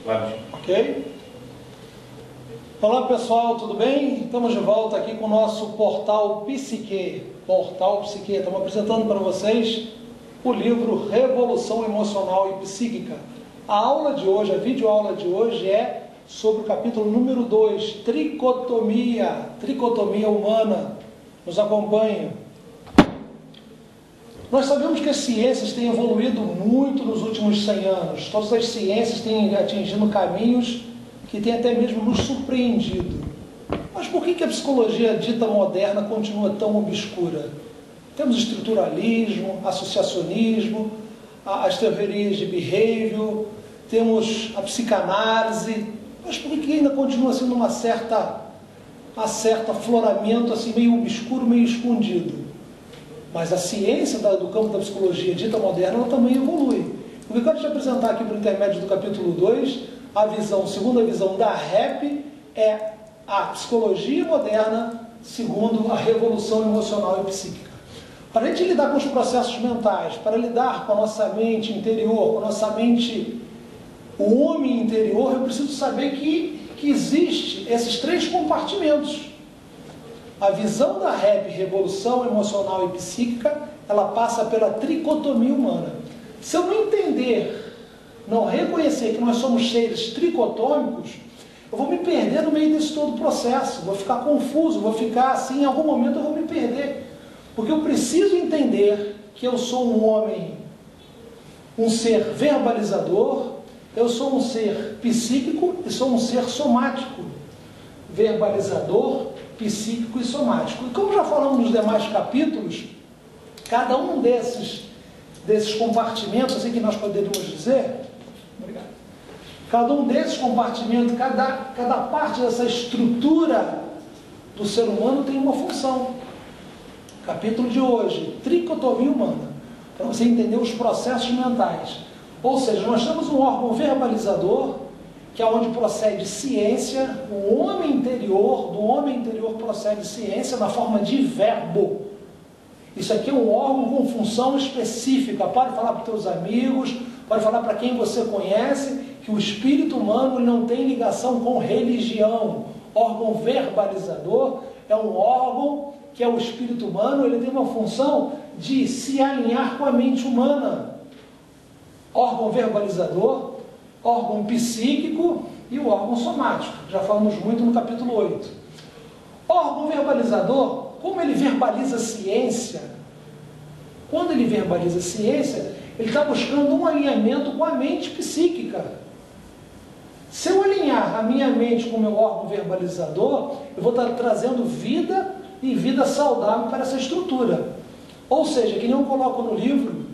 Claro. Ok? Olá pessoal, tudo bem? Estamos de volta aqui com o nosso Portal Psique. Estamos apresentando para vocês o livro Revolução Emocional e Psíquica. A aula de hoje, a videoaula de hoje é sobre o capítulo número 2, Tricotomia Humana. Nos acompanhe. Nós sabemos que as ciências têm evoluído muito nos últimos 100 anos. Todas as ciências têm atingido caminhos que têm até mesmo nos surpreendido. Mas por que a psicologia dita moderna continua tão obscura? Temos estruturalismo, associacionismo, as teorias de behavior, temos a psicanálise, mas por que ainda continua sendo uma certa afloramento assim, meio obscuro, meio escondido? Mas a ciência do campo da psicologia dita moderna, ela também evolui. O que eu quero te apresentar aqui por intermédio do capítulo 2, segundo a visão da REP, é a psicologia moderna segundo a revolução emocional e psíquica. Para a gente lidar com os processos mentais, para lidar com a nossa mente interior, com a nossa mente, o homem interior, eu preciso saber que existe esses 3 compartimentos. A visão da REP, revolução emocional e psíquica, ela passa pela tricotomia humana. Se eu não entender, não reconhecer que nós somos seres tricotômicos, eu vou me perder no meio desse todo processo, vou ficar confuso, vou ficar assim, em algum momento eu vou me perder. Porque eu preciso entender que eu sou um homem, um ser verbalizador, eu sou um ser psíquico e sou um ser somático. Verbalizador, psíquico e somático. E como já falamos nos demais capítulos, cada um desses compartimentos, assim que nós poderíamos dizer, obrigado, cada um desses compartimentos, cada parte dessa estrutura do ser humano tem uma função. Capítulo de hoje, tricotomia humana, para você entender os processos mentais. Ou seja, nós temos um órgão verbalizador, que é onde procede ciência, o homem interior, do homem interior procede ciência na forma de verbo. Isso aqui é um órgão com função específica. Pode falar para os teus amigos, pode falar para quem você conhece, que o espírito humano não tem ligação com religião. Órgão verbalizador é um órgão que é o espírito humano, ele tem uma função de se alinhar com a mente humana. Órgão verbalizador, órgão psíquico e o órgão somático. Já falamos muito no capítulo 8. Órgão verbalizador, como ele verbaliza a ciência, quando ele verbaliza a ciência, ele está buscando um alinhamento com a mente psíquica. Se eu alinhar a minha mente com o meu órgão verbalizador, eu vou estar trazendo vida e vida saudável para essa estrutura. Ou seja, que nem eu coloco no livro,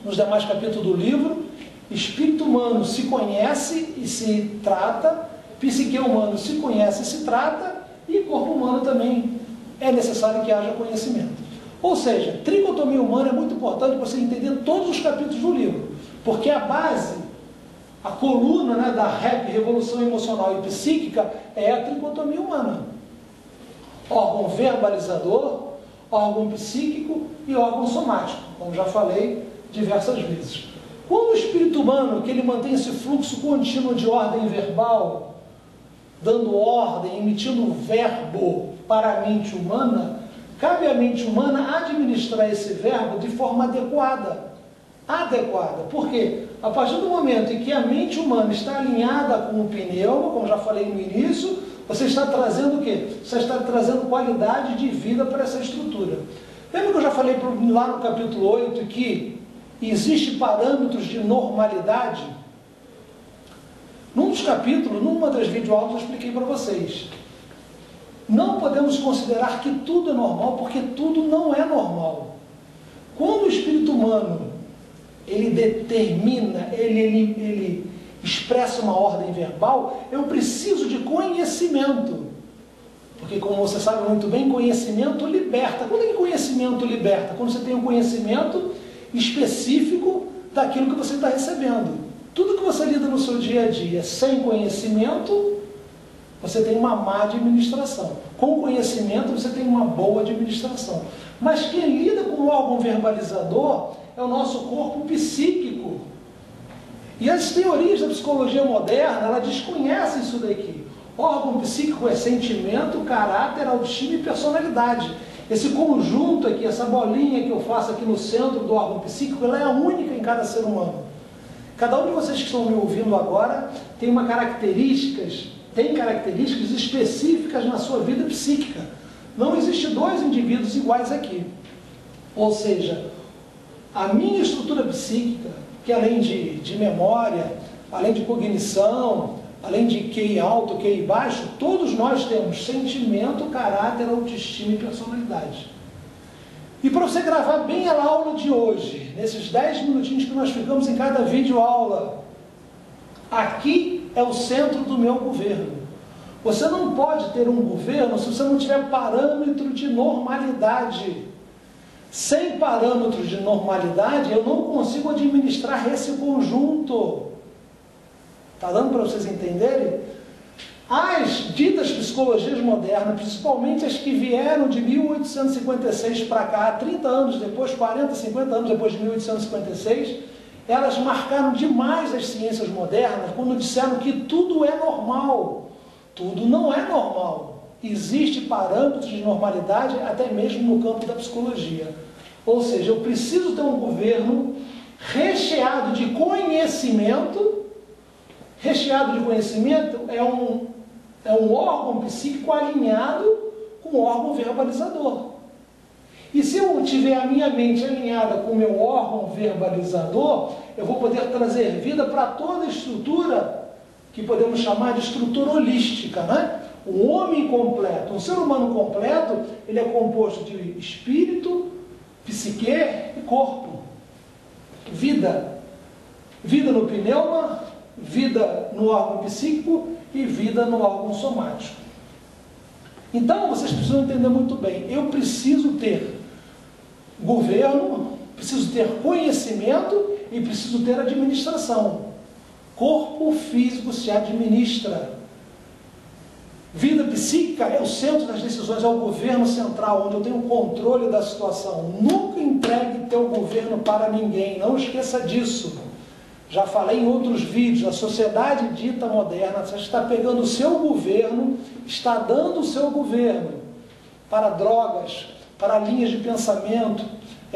nos demais capítulos do livro, espírito humano se conhece e se trata, psique humano se conhece e se trata, e corpo humano também é necessário que haja conhecimento. Ou seja, tricotomia humana é muito importante para você entender todos os capítulos do livro, porque a base, a coluna, né, da REP, Revolução Emocional e Psíquica, é a tricotomia humana. Órgão verbalizador, órgão psíquico e órgão somático, como já falei diversas vezes. Quando o espírito humano, que ele mantém esse fluxo contínuo de ordem verbal, dando ordem, emitindo um verbo para a mente humana, cabe à mente humana administrar esse verbo de forma adequada. Por quê? A partir do momento em que a mente humana está alinhada com o pneuma, como já falei no início, você está trazendo o quê? Você está trazendo qualidade de vida para essa estrutura. Lembra que eu já falei lá no capítulo 8 que existem parâmetros de normalidade? Num dos capítulos, numa das videoaulas, eu expliquei para vocês. Não podemos considerar que tudo é normal, porque tudo não é normal. Quando o espírito humano, ele determina, ele expressa uma ordem verbal, eu preciso de conhecimento. Porque, como você sabe muito bem, conhecimento liberta. Quando é que conhecimento liberta? Quando você tem um conhecimento específico daquilo que você está recebendo. Tudo que você lida no seu dia a dia sem conhecimento, você tem uma má administração. Com conhecimento, você tem uma boa administração. Mas quem lida com o órgão verbalizador é o nosso corpo psíquico. E as teorias da psicologia moderna, ela desconhecem isso daqui. Órgão psíquico é sentimento, caráter, autoestima e personalidade. Esse conjunto aqui, essa bolinha que eu faço aqui no centro do órgão psíquico, ela é a única em cada ser humano. Cada um de vocês que estão me ouvindo agora tem características específicas na sua vida psíquica. Não existe dois indivíduos iguais aqui. Ou seja, a minha estrutura psíquica, que além de memória, além de cognição, além de QI alto, QI baixo, todos nós temos sentimento, caráter, autoestima e personalidade. E para você gravar bem a aula de hoje, nesses 10 minutinhos que nós ficamos em cada vídeo aula, aqui é o centro do meu governo. Você não pode ter um governo se você não tiver parâmetro de normalidade. Sem parâmetros de normalidade, eu não consigo administrar esse conjunto. Está dando para vocês entenderem? As ditas psicologias modernas, principalmente as que vieram de 1856 para cá, 30 anos depois, 40, 50 anos depois de 1856, elas marcaram demais as ciências modernas quando disseram que tudo é normal. Tudo não é normal. Existem parâmetros de normalidade até mesmo no campo da psicologia. Ou seja, eu preciso ter um governo recheado de conhecimento. Recheado de conhecimento é um órgão psíquico alinhado com o órgão verbalizador. E se eu tiver a minha mente alinhada com o meu órgão verbalizador, eu vou poder trazer vida para toda a estrutura que podemos chamar de estrutura holística, né? Um homem completo, um ser humano completo, ele é composto de espírito, psique e corpo. Vida. Vida no pneuma, vida no órgão psíquico e vida no órgão somático. Então, vocês precisam entender muito bem. Eu preciso ter governo, preciso ter conhecimento e preciso ter administração. Corpo físico se administra. Vida psíquica é o centro das decisões, é o governo central, onde eu tenho controle da situação. Nunca entregue teu governo para ninguém, não esqueça disso. Já falei em outros vídeos, a sociedade dita moderna, você está pegando o seu governo, está dando o seu governo para drogas, para linhas de pensamento,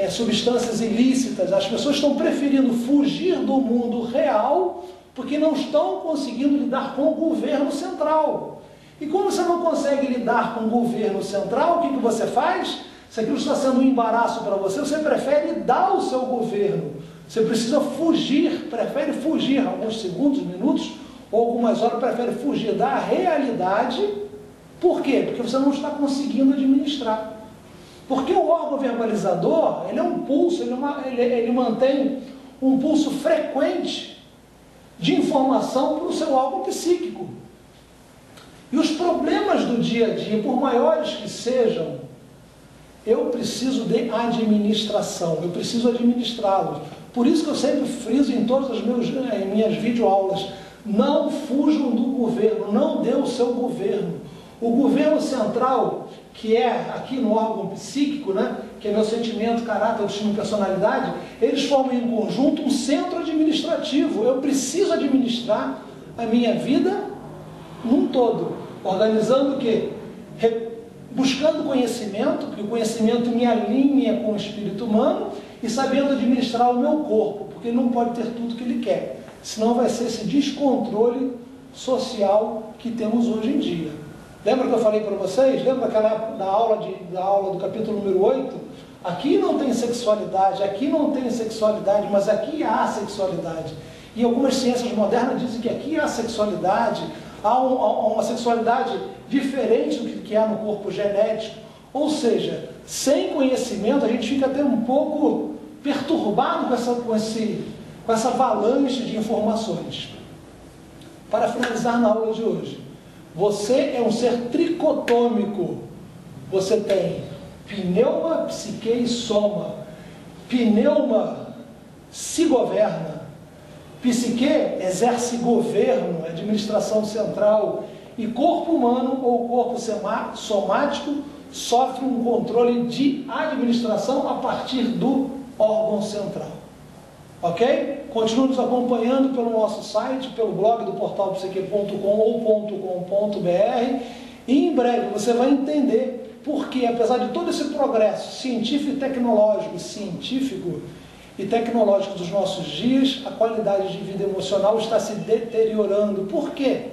substâncias ilícitas. As pessoas estão preferindo fugir do mundo real porque não estão conseguindo lidar com o governo central. E quando você não consegue lidar com o governo central, o que você faz? Se aquilo está sendo um embaraço para você, você prefere dar o seu governo. Você precisa fugir, prefere fugir alguns segundos, minutos ou algumas horas, prefere fugir da realidade. Por quê? Porque você não está conseguindo administrar. Porque o órgão verbalizador, ele é um pulso, ele mantém um pulso frequente de informação para o seu órgão psíquico. E os problemas do dia a dia, por maiores que sejam, eu preciso de administração, eu preciso administrá-los. Por isso que eu sempre friso em todas as minhas videoaulas, não fujam do governo, não dê o seu governo. O governo central, que é aqui no órgão psíquico, né, que é meu sentimento, caráter, autoestima e personalidade, eles formam em conjunto um centro administrativo. Eu preciso administrar a minha vida num todo, organizando o quê? Buscando conhecimento, porque o conhecimento me alinha com o espírito humano, e sabendo administrar o meu corpo, porque ele não pode ter tudo que ele quer, senão vai ser esse descontrole social que temos hoje em dia. Lembra que eu falei para vocês? Lembra aquela da aula do capítulo número 8? Aqui não tem sexualidade, mas aqui há sexualidade. E algumas ciências modernas dizem que aqui há sexualidade, há uma sexualidade diferente do que há no corpo genético. Ou seja, sem conhecimento a gente fica até um pouco perturbado com essa avalanche de informações. Para finalizar na aula de hoje, você é um ser tricotômico. Você tem pneuma, psique e soma. Pneuma se governa. Psique exerce governo, administração central. E corpo humano ou corpo somático sofre um controle de administração a partir do órgão central. Ok? Continue nos acompanhando pelo nosso site, pelo blog do portalpsique.com ou .com.br, e em breve você vai entender porque, apesar de todo esse progresso científico e tecnológico dos nossos dias, a qualidade de vida emocional está se deteriorando. Por quê?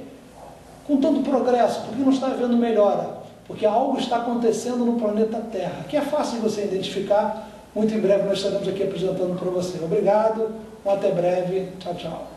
Com tanto progresso, por que não está havendo melhora? Porque algo está acontecendo no planeta Terra, que é fácil de você identificar. Muito em breve nós estaremos aqui apresentando para você. Obrigado, até breve, tchau, tchau.